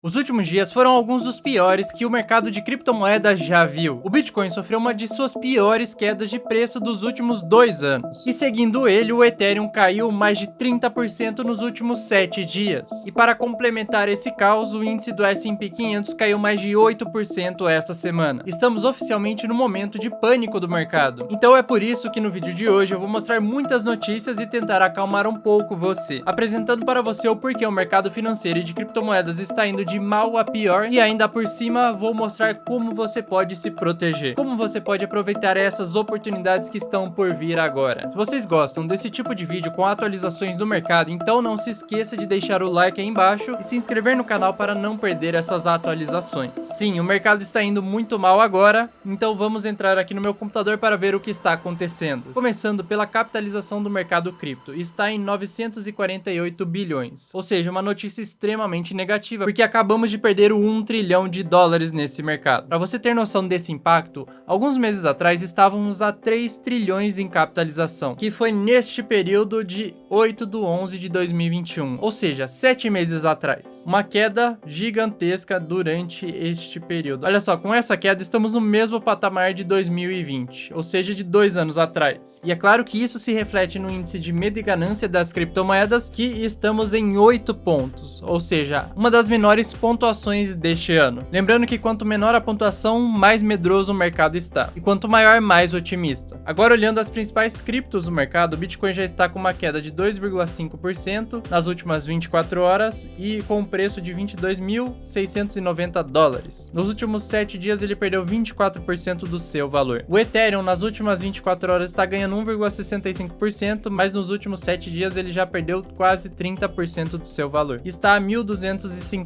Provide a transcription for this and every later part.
Os últimos dias foram alguns dos piores que o mercado de criptomoedas já viu. O Bitcoin sofreu uma de suas piores quedas de preço dos últimos 2 anos. E seguindo ele, o Ethereum caiu mais de 30% nos últimos 7 dias. E para complementar esse caos, o índice do S&P 500 caiu mais de 8% essa semana. Estamos oficialmente no momento de pânico do mercado. Então é por isso que no vídeo de hoje eu vou mostrar muitas notícias e tentar acalmar um pouco você, apresentando para você o porquê o mercado financeiro e de criptomoedas está indo de mal a pior e ainda por cima vou mostrar como você pode se proteger, como você pode aproveitar essas oportunidades que estão por vir agora. Se vocês gostam desse tipo de vídeo com atualizações do mercado, então não se esqueça de deixar o like aí embaixo e se inscrever no canal para não perder essas atualizações. Sim, o mercado está indo muito mal agora, então vamos entrar aqui no meu computador para ver o que está acontecendo. Começando pela capitalização do mercado cripto, está em 948 bilhões, ou seja, uma notícia extremamente negativa, porque acabamos de perder o $1 trilhão nesse mercado. Para você ter noção desse impacto, alguns meses atrás estávamos a 3 trilhões em capitalização, que foi neste período de 8/11/2021, ou seja, 7 meses atrás. Uma queda gigantesca durante este período. Olha só, com essa queda estamos no mesmo patamar de 2020, ou seja, de 2 anos atrás. E é claro que isso se reflete no índice de medo e ganância das criptomoedas, que estamos em 8 pontos, ou seja, uma das menores pontuações deste ano. Lembrando que quanto menor a pontuação, mais medroso o mercado está, e quanto maior, mais otimista. Agora, olhando as principais criptos do mercado, o Bitcoin já está com uma queda de 2,5% nas últimas 24 horas e com um preço de $22.690. Nos últimos 7 dias ele perdeu 24% do seu valor. O Ethereum nas últimas 24 horas está ganhando 1,65%, mas nos últimos 7 dias ele já perdeu quase 30% do seu valor. Está a $1.250.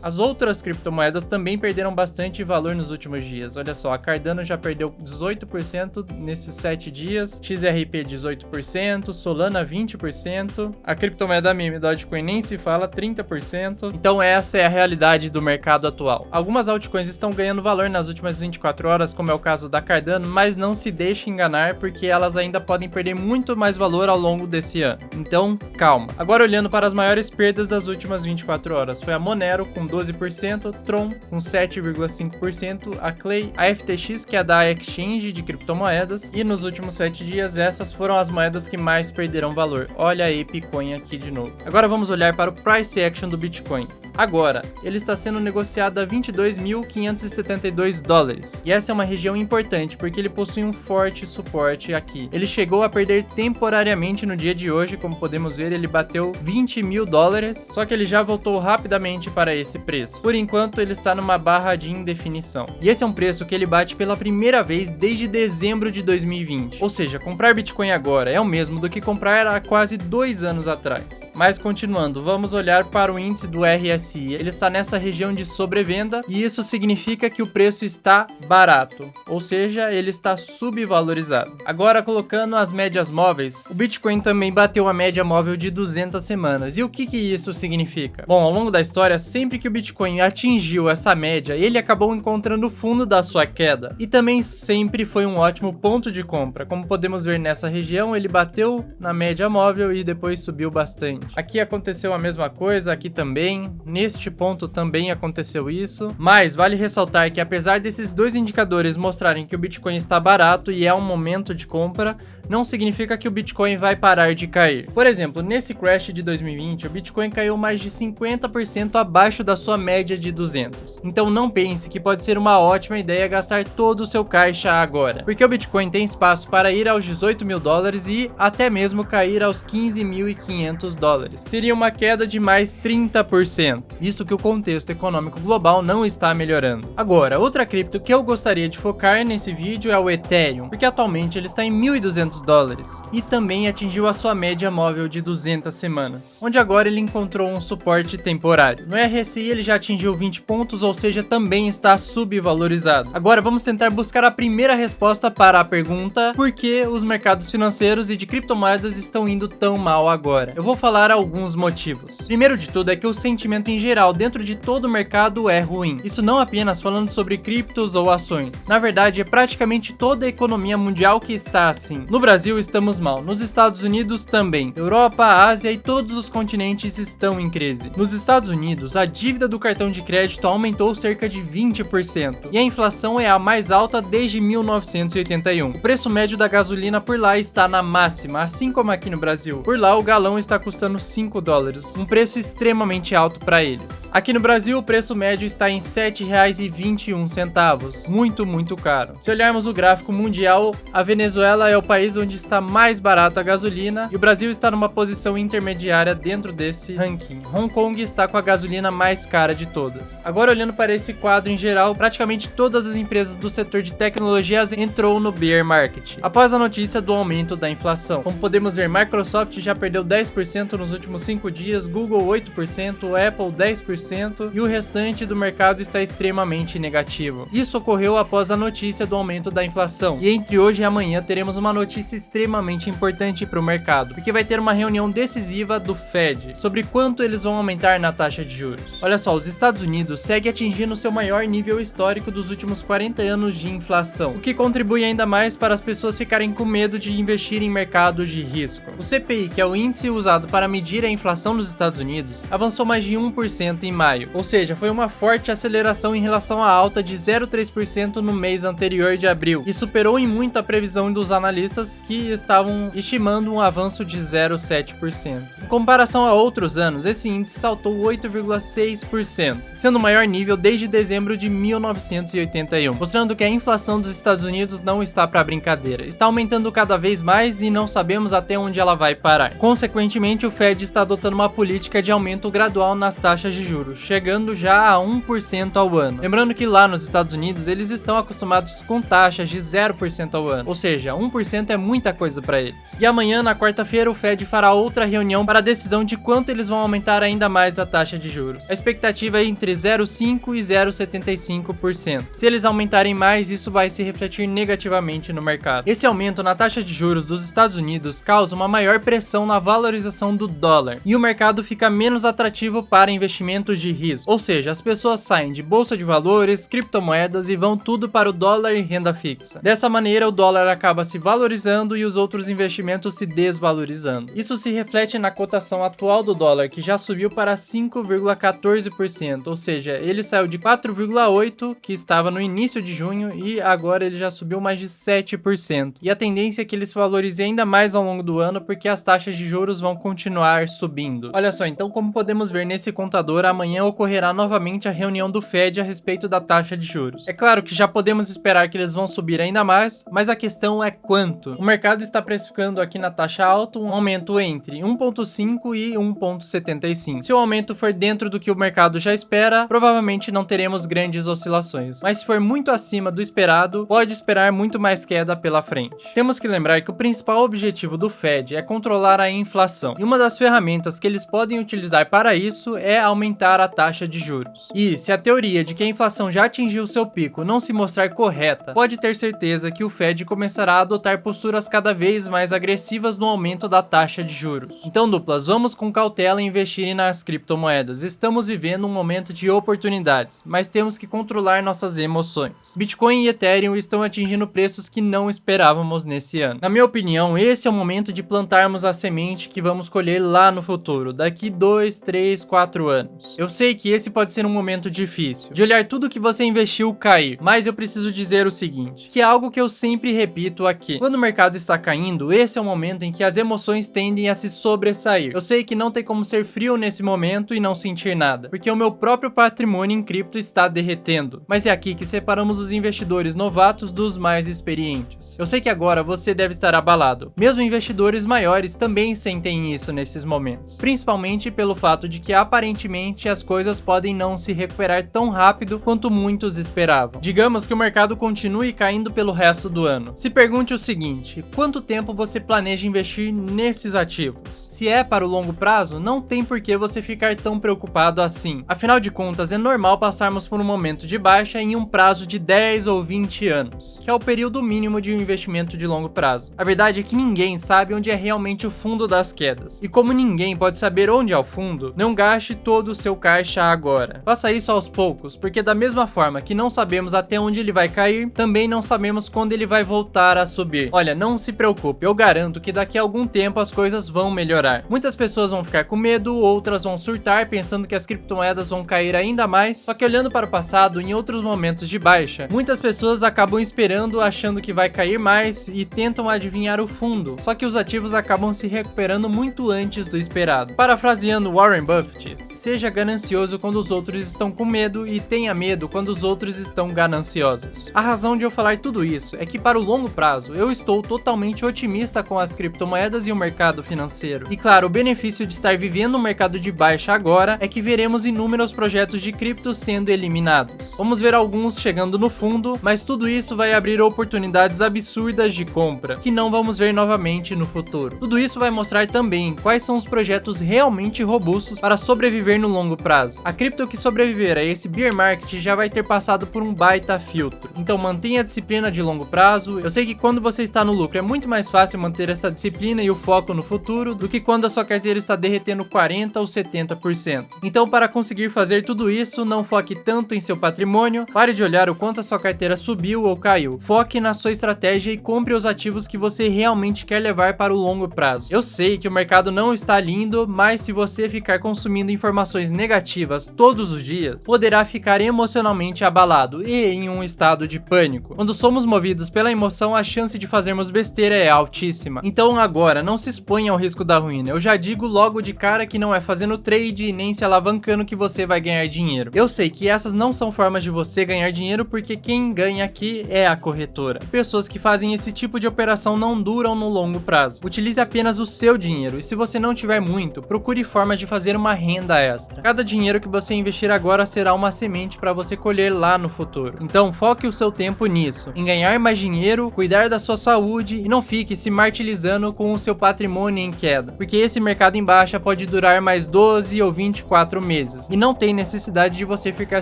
As outras criptomoedas também perderam bastante valor nos últimos dias. Olha só, a Cardano já perdeu 18% nesses 7 dias, XRP 18%, Solana 20%, a criptomoeda meme Dogecoin nem se fala, 30%. Então essa é a realidade do mercado atual. Algumas altcoins estão ganhando valor nas últimas 24 horas, como é o caso da Cardano, mas não se deixe enganar porque elas ainda podem perder muito mais valor ao longo desse ano. Então, calma. Agora olhando para as maiores perdas das últimas 24 horas, foi a Monero com 12%, Tron com 7,5%, a Clay, a FTX, que é da Exchange de criptomoedas, e nos últimos 7 dias essas foram as moedas que mais perderam valor. Olha a Bitcoin aqui de novo. Agora vamos olhar para o price action do Bitcoin. Agora, ele está sendo negociado a $22.572, e essa é uma região importante porque ele possui um forte suporte aqui. Ele chegou a perder temporariamente no dia de hoje, como podemos ver, ele bateu $20 mil, só que ele já voltou rapidamente para esse preço. Por enquanto, ele está numa barra de indefinição. E esse é um preço que ele bate pela primeira vez desde dezembro de 2020. Ou seja, comprar Bitcoin agora é o mesmo do que comprar há quase 2 anos atrás. Mas continuando, vamos olhar para o índice do RSI. Ele está nessa região de sobrevenda e isso significa que o preço está barato, ou seja, ele está subvalorizado. Agora, colocando as médias móveis, o Bitcoin também bateu a média móvel de 200 semanas. E o que isso significa? Bom, ao longo da história, sempre que o Bitcoin atingiu essa média, ele acabou encontrando o fundo da sua queda. E também sempre foi um ótimo ponto de compra. Como podemos ver nessa região, ele bateu na média móvel e depois subiu bastante. Aqui aconteceu a mesma coisa, aqui também. Neste ponto também aconteceu isso. Mas vale ressaltar que apesar desses dois indicadores mostrarem que o Bitcoin está barato e é um momento de compra, não significa que o Bitcoin vai parar de cair. Por exemplo, nesse crash de 2020, o Bitcoin caiu mais de 50% abaixo da sua média de 200. Então não pense que pode ser uma ótima ideia gastar todo o seu caixa agora, porque o Bitcoin tem espaço para ir aos $18 mil e até mesmo cair aos $15.500. Seria uma queda de mais 30%, visto que o contexto econômico global não está melhorando. Agora, outra cripto que eu gostaria de focar nesse vídeo é o Ethereum, porque atualmente ele está em $1.200 e também atingiu a sua média móvel de 200 semanas, onde agora ele encontrou um suporte temporário. No RSI ele já atingiu 20 pontos, ou seja, também está subvalorizado. Agora vamos tentar buscar a primeira resposta para a pergunta: por que os mercados financeiros e de criptomoedas estão indo tão mal agora? Eu vou falar alguns motivos. Primeiro de tudo é que o sentimento em em geral dentro de todo o mercado é ruim. Isso não apenas falando sobre criptos ou ações. Na verdade, é praticamente toda a economia mundial que está assim. No Brasil estamos mal, nos Estados Unidos também. Europa, Ásia e todos os continentes estão em crise. Nos Estados Unidos, a dívida do cartão de crédito aumentou cerca de 20% e a inflação é a mais alta desde 1981. O preço médio da gasolina por lá está na máxima, assim como aqui no Brasil. Por lá, o galão está custando 5 dólares, um preço extremamente alto para eles. Aqui no Brasil, o preço médio está em R$ 7,21, muito caro. Se olharmos o gráfico mundial, a Venezuela é o país onde está mais barata a gasolina e o Brasil está numa posição intermediária dentro desse ranking. Hong Kong está com a gasolina mais cara de todas. Agora, olhando para esse quadro em geral, praticamente todas as empresas do setor de tecnologias entrou no bear market após a notícia do aumento da inflação. Como podemos ver, Microsoft já perdeu 10% nos últimos 5 dias, Google 8%, Apple 10% e o restante do mercado está extremamente negativo. Isso ocorreu após a notícia do aumento da inflação. E entre hoje e amanhã teremos uma notícia extremamente importante para o mercado, porque vai ter uma reunião decisiva do Fed sobre quanto eles vão aumentar na taxa de juros. Olha só, os Estados Unidos seguem atingindo seu maior nível histórico dos últimos 40 anos de inflação, o que contribui ainda mais para as pessoas ficarem com medo de investir em mercados de risco. O CPI, que é o índice usado para medir a inflação nos Estados Unidos, avançou mais de 1% em maio, ou seja, foi uma forte aceleração em relação à alta de 0,3% no mês anterior de abril, e superou em muito a previsão dos analistas que estavam estimando um avanço de 0,7%. Em comparação a outros anos, esse índice saltou 8,6%, sendo o maior nível desde dezembro de 1981, mostrando que a inflação dos Estados Unidos não está para brincadeira, está aumentando cada vez mais e não sabemos até onde ela vai parar. Consequentemente, o Fed está adotando uma política de aumento gradual nas taxas de juros, chegando já a 1% ao ano. Lembrando que lá nos Estados Unidos eles estão acostumados com taxas de 0% ao ano, ou seja, 1% é muita coisa para eles. E amanhã, na quarta-feira, o Fed fará outra reunião para a decisão de quanto eles vão aumentar ainda mais a taxa de juros. A expectativa é entre 0,5% e 0,75%. Se eles aumentarem mais, isso vai se refletir negativamente no mercado. Esse aumento na taxa de juros dos Estados Unidos causa uma maior pressão na valorização do dólar e o mercado fica menos atrativo para investimentos de risco, ou seja, as pessoas saem de bolsa de valores, criptomoedas e vão tudo para o dólar e renda fixa. Dessa maneira, o dólar acaba se valorizando e os outros investimentos se desvalorizando. Isso se reflete na cotação atual do dólar, que já subiu para 5,14%, ou seja, ele saiu de 4,8%, que estava no início de junho, e agora ele já subiu mais de 7%. E a tendência é que ele se valorize ainda mais ao longo do ano, porque as taxas de juros vão continuar subindo. Olha só, então como podemos ver nesse contador, amanhã ocorrerá novamente a reunião do Fed a respeito da taxa de juros. É claro que já podemos esperar que eles vão subir ainda mais, mas a questão é quanto. O mercado está precificando aqui na taxa alta um aumento entre 1,5% e 1,75%. Se o aumento for dentro do que o mercado já espera, provavelmente não teremos grandes oscilações. Mas se for muito acima do esperado, pode esperar muito mais queda pela frente. Temos que lembrar que o principal objetivo do Fed é controlar a inflação, e uma das ferramentas que eles podem utilizar para isso é aumentar a taxa de juros. E se a teoria de que a inflação já atingiu seu pico não se mostrar correta, pode ter certeza que o Fed começará a adotar posturas cada vez mais agressivas no aumento da taxa de juros. Então, duplas, vamos com cautela investir nas criptomoedas. Estamos vivendo um momento de oportunidades, mas temos que controlar nossas emoções. Bitcoin e Ethereum estão atingindo preços que não esperávamos nesse ano. Na minha opinião, esse é o momento de plantarmos a semente que vamos colher lá no futuro, daqui 2, 3, 4 anos. Eu sei que esse pode ser um momento difícil, de olhar tudo que você investiu cair, mas eu preciso dizer o seguinte, que é algo que eu sempre repito aqui. Quando o mercado está caindo, esse é o momento em que as emoções tendem a se sobressair. Eu sei que não tem como ser frio nesse momento e não sentir nada, porque o meu próprio patrimônio em cripto está derretendo. Mas é aqui que separamos os investidores novatos dos mais experientes. Eu sei que agora você deve estar abalado. Mesmo investidores maiores também sentem isso nesses momentos, principalmente pelo fato de que aparentemente as coisas podem não se recuperar tão rápido quanto muitos esperavam. Digamos que o mercado continue caindo pelo resto do ano. Se pergunte o seguinte: quanto tempo você planeja investir nesses ativos? Se é para o longo prazo, não tem por que você ficar tão preocupado assim. Afinal de contas, é normal passarmos por um momento de baixa em um prazo de 10 ou 20 anos, que é o período mínimo de um investimento de longo prazo. A verdade é que ninguém sabe onde é realmente o fundo das quedas. E como ninguém pode saber onde é o fundo, não gaste todo o seu caixa agora. Faça isso aos poucos, porque da mesma forma que não sabemos até onde ele vai cair, também não sabemos quando ele vai voltar a subir. Olha, não se preocupe, eu garanto que daqui a algum tempo as coisas vão melhorar. Muitas pessoas vão ficar com medo, outras vão surtar pensando que as criptomoedas vão cair ainda mais, só que olhando para o passado, em outros momentos de baixa, muitas pessoas acabam esperando achando que vai cair mais e tentam adivinhar o fundo, só que os ativos acabam se recuperando muito antes do esperado. Parafraseando Warren Buffett, seja ganancioso quando os outros estão com medo e tenha medo quando os outros estão gananciosos. A razão de eu falar tudo isso é que para o longo prazo eu estou totalmente otimista com as criptomoedas e o mercado financeiro. E claro, o benefício de estar vivendo um mercado de baixa agora é que veremos inúmeros projetos de cripto sendo eliminados. Vamos ver alguns chegando no fundo, mas tudo isso vai abrir oportunidades absurdas de compra, que não vamos ver novamente no futuro. Tudo isso vai mostrar também quais são os projetos realmente robustos para sobreviver no longo prazo. A cripto que sobreviver a esse bear market já vai ter passado por um baita filtro. Então mantenha a disciplina de longo prazo. Eu sei que quando você está no lucro é muito mais fácil manter essa disciplina e o foco no futuro do que quando a sua carteira está derretendo 40% ou 70%. Então, para conseguir fazer tudo isso, não foque tanto em seu patrimônio, pare de olhar o quanto a sua carteira subiu ou caiu. Foque na sua estratégia e compre os ativos que você realmente quer levar para o longo prazo. Eu sei que o mercado não está lindo, mas se você ficar consumindo informações negativas todos os dias, poderá ficar emocionalmente abalado e em um estado de pânico. Quando somos movidos pela emoção, a chance de fazermos besteira é altíssima. Então agora, não se exponha ao risco da ruína. Eu já digo logo de cara que não é fazendo trade e nem se alavancando que você vai ganhar dinheiro. Eu sei que essas não são formas de você ganhar dinheiro, porque quem ganha aqui é a corretora. Pessoas que fazem esse tipo de operação não duram no longo prazo. Utilize apenas o seu dinheiro e se você não tiver muito, procure formas de fazer uma renda extra. Cada dinheiro que você investir agora será uma semente para você colher lá no futuro. Então foque o seu tempo nisso, em ganhar mais dinheiro, cuidar da sua saúde e não fique se martirizando com o seu patrimônio em queda, porque esse mercado em baixa pode durar mais 12 ou 24 meses e não tem necessidade de você ficar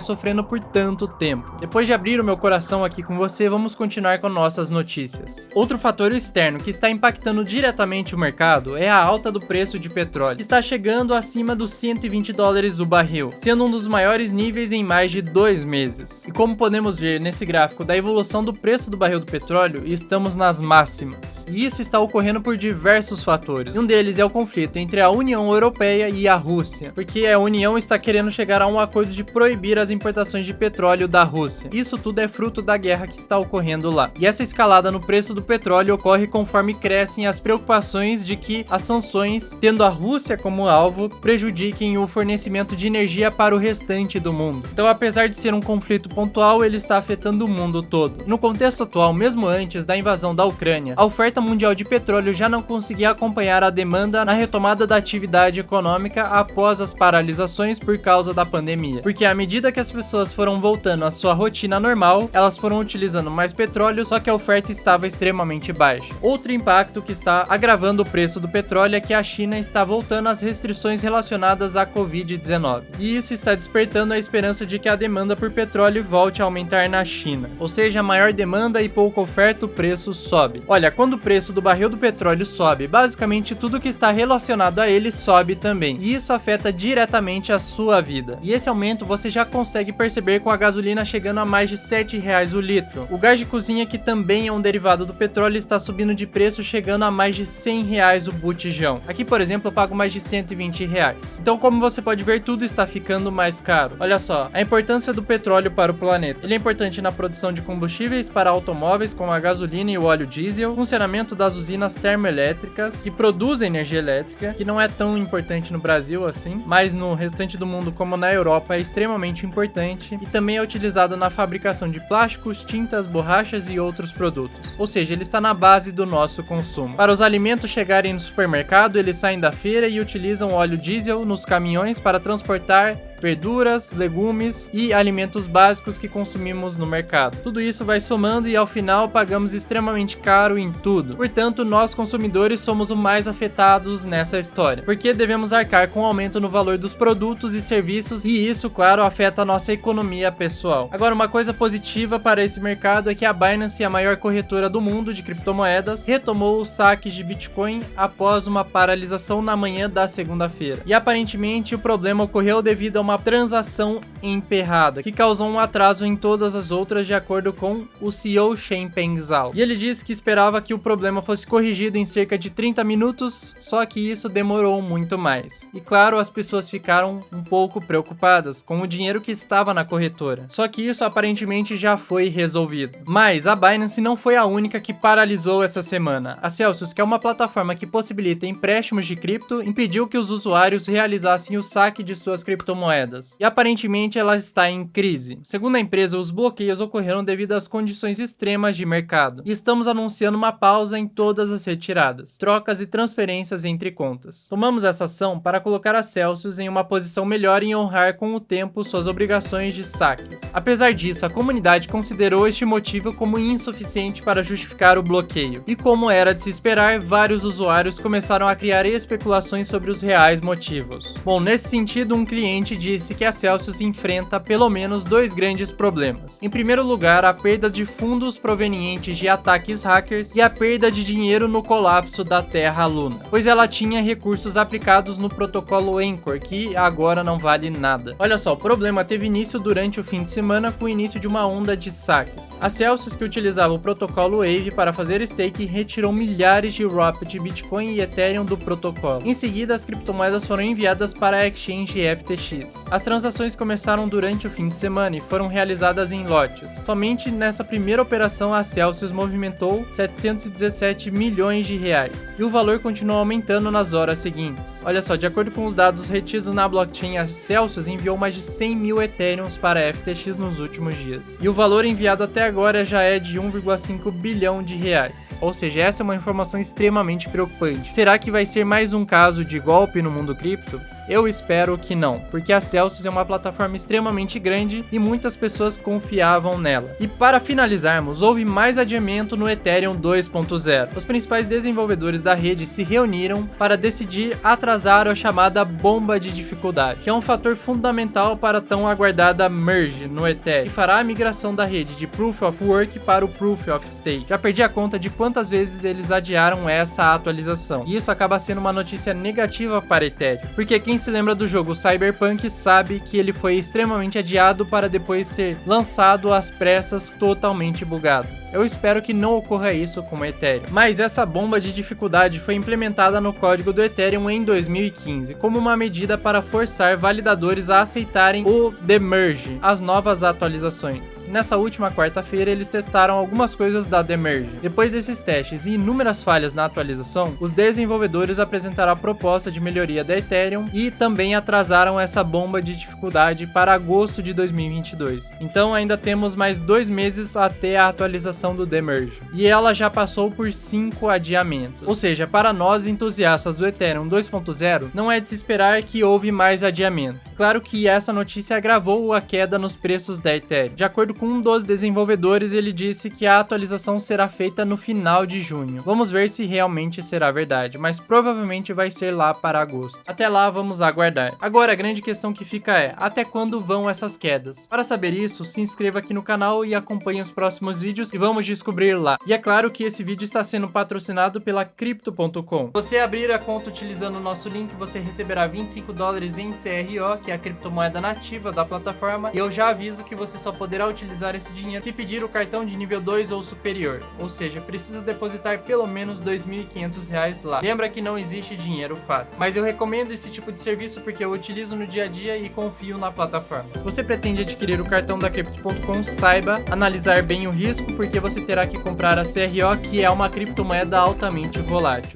sofrendo por tanto tempo. Depois de abrir o meu coração aqui com você, vamos continuar com nossas notícias. Outro fator externo que está impactando diretamente o mercado é a alta do preço de petróleo, que está chegando acima dos $120 o barril, sendo um dos maiores níveis em mais de 2 meses. E como podemos ver nesse gráfico da evolução do preço do barril do petróleo, estamos nas máximas. E isso está ocorrendo por diversos fatores. Um deles é o conflito entre a União Europeia e a Rússia, porque a União está querendo chegar a um acordo de proibir as importações de petróleo da Rússia. Isso tudo é fruto da guerra que está ocorrendo lá. E essa escalada no preço do petróleo ocorre conforme crescem as preocupações de que as sanções, tendo a Rússia como alvo, prejudiquem o fornecimento de energia para o restante do mundo. Então, apesar de ser um conflito pontual, ele está afetando o mundo todo. No contexto atual, mesmo antes da invasão da Ucrânia, a oferta mundial de petróleo já não conseguia acompanhar a demanda na retomada da atividade econômica após as paralisações por causa da pandemia. Porque à medida que as pessoas foram voltando à sua rotina normal, elas foram utilizando mais petróleo, só que a oferta estava extremamente baixa. Outro impacto que está agravando o preço do petróleo é que a China está voltando às restrições relacionadas à Covid-19. E isso está despertando a esperança de que a demanda por petróleo volte a aumentar na China. Ou seja, maior demanda e pouca oferta, o preço sobe. Olha, quando o preço do barril do petróleo sobe, basicamente tudo que está relacionado a ele sobe também. E isso afeta diretamente a sua vida. E esse aumento você já consegue perceber com a gasolina chegando a mais de R$7 o litro. O gás de cozinha, que também é um derivado do petróleo, está subindo de preço, chegando a mais de R$100 o botijão. Aqui, por exemplo, eu pago mais de R$120. Então, como você pode ver, tudo está ficando mais caro. Olha só, a importância do petróleo para o planeta. Ele é importante na produção de combustíveis para automóveis, como a gasolina e o óleo diesel, funcionamento das usinas termoelétricas, que produzem energia elétrica, que não é tão importante no Brasil assim, mas no restante do mundo, como na Europa, é extremamente importante, e também é utilizado na fabricação de plásticos, tintas, borrachas e outros produtos. Ou seja, ele está na base do nosso consumo. Para os alimentos chegarem no supermercado, eles saem da feira e utilizam óleo diesel nos caminhões para transportar verduras, legumes e alimentos básicos que consumimos no mercado. Tudo isso vai somando e ao final pagamos extremamente caro em tudo. Portanto, nós consumidores somos os mais afetados nessa história, porque devemos arcar com o aumento no valor dos produtos e serviços e isso, claro, afeta a nossa economia pessoal. Agora, uma coisa positiva para esse mercado é que a Binance, a maior corretora do mundo de criptomoedas, retomou os saques de Bitcoin após uma paralisação na manhã da segunda-feira. E aparentemente o problema ocorreu devido a uma transação emperrada, que causou um atraso em todas as outras, de acordo com o CEO Changpeng Zhao. E ele disse que esperava que o problema fosse corrigido em cerca de 30 minutos, só que isso demorou muito mais. E claro, as pessoas ficaram um pouco preocupadas com o dinheiro que estava na corretora. Só que isso aparentemente já foi resolvido. Mas a Binance não foi a única que paralisou essa semana. A Celsius, que é uma plataforma que possibilita empréstimos de cripto, impediu que os usuários realizassem o saque de suas criptomoedas. E aparentemente ela está em crise. Segundo a empresa, os bloqueios ocorreram devido às condições extremas de mercado. E estamos anunciando uma pausa em todas as retiradas, trocas e transferências entre contas. Tomamos essa ação para colocar a Celsius em uma posição melhor em honrar com o tempo suas obrigações de saques. Apesar disso, a comunidade considerou este motivo como insuficiente para justificar o bloqueio. E como era de se esperar, vários usuários começaram a criar especulações sobre os reais motivos. Bom, nesse sentido, um cliente disse que a Celsius enfrenta pelo menos dois grandes problemas. Em primeiro lugar, a perda de fundos provenientes de ataques hackers e a perda de dinheiro no colapso da Terra Luna, pois ela tinha recursos aplicados no protocolo Anchor, que agora não vale nada. Olha só, o problema teve início durante o fim de semana com o início de uma onda de saques. A Celsius, que utilizava o protocolo Wave para fazer stake, retirou milhares de ROP de Bitcoin e Ethereum do protocolo. Em seguida, as criptomoedas foram enviadas para a exchange FTX. As transações começaram durante o fim de semana e foram realizadas em lotes. Somente nessa primeira operação, a Celsius movimentou 717 milhões de reais. E o valor continuou aumentando nas horas seguintes. Olha só, de acordo com os dados retidos na blockchain, a Celsius enviou mais de 100 mil Ethereums para a FTX nos últimos dias. E o valor enviado até agora já é de 1,5 bilhão de reais. Ou seja, essa é uma informação extremamente preocupante. Será que vai ser mais um caso de golpe no mundo cripto? Eu espero que não, porque a Celsius é uma plataforma extremamente grande e muitas pessoas confiavam nela. E para finalizarmos, houve mais adiamento no Ethereum 2.0. Os principais desenvolvedores da rede se reuniram para decidir atrasar a chamada bomba de dificuldade, que é um fator fundamental para a tão aguardada merge no Ethereum, e fará a migração da rede de Proof of Work para o Proof of Stake. Já perdi a conta de quantas vezes eles adiaram essa atualização, e isso acaba sendo uma notícia negativa para Ethereum, porque quem se lembra do jogo Cyberpunk sabe que ele foi extremamente adiado para depois ser lançado às pressas totalmente bugado. Eu espero que não ocorra isso com o Ethereum. Mas essa bomba de dificuldade foi implementada no código do Ethereum em 2015, como uma medida para forçar validadores a aceitarem o Demerge, as novas atualizações. Nessa última quarta-feira, eles testaram algumas coisas da Demerge. Depois desses testes e inúmeras falhas na atualização, os desenvolvedores apresentaram a proposta de melhoria da Ethereum e também atrasaram essa bomba de dificuldade para agosto de 2022. Então ainda temos mais 2 meses até a atualização do Demerge. E ela já passou por 5 adiamentos. Ou seja, para nós entusiastas do Ethereum 2.0, não é de se esperar que houve mais adiamento. Claro que essa notícia agravou a queda nos preços da Ethereum. De acordo com um dos desenvolvedores, ele disse que a atualização será feita no final de junho. Vamos ver se realmente será verdade, mas provavelmente vai ser lá para agosto. Até lá, vamos aguardar. Agora, a grande questão que fica é, até quando vão essas quedas? Para saber isso, se inscreva aqui no canal e acompanhe os próximos vídeos que vamos descobrir lá. E é claro que esse vídeo está sendo patrocinado pela Crypto.com. Você abrir a conta utilizando o nosso link, você receberá $25 em CRO, que é a criptomoeda nativa da plataforma, e eu já aviso que você só poderá utilizar esse dinheiro se pedir o cartão de nível 2 ou superior, ou seja, precisa depositar pelo menos R$2.500 lá. Lembra que não existe dinheiro fácil, mas eu recomendo esse tipo de serviço porque eu utilizo no dia a dia e confio na plataforma. Se você pretende adquirir o cartão da Crypto.com, saiba analisar bem o risco, porque você terá que comprar a CRO, que é uma criptomoeda altamente volátil.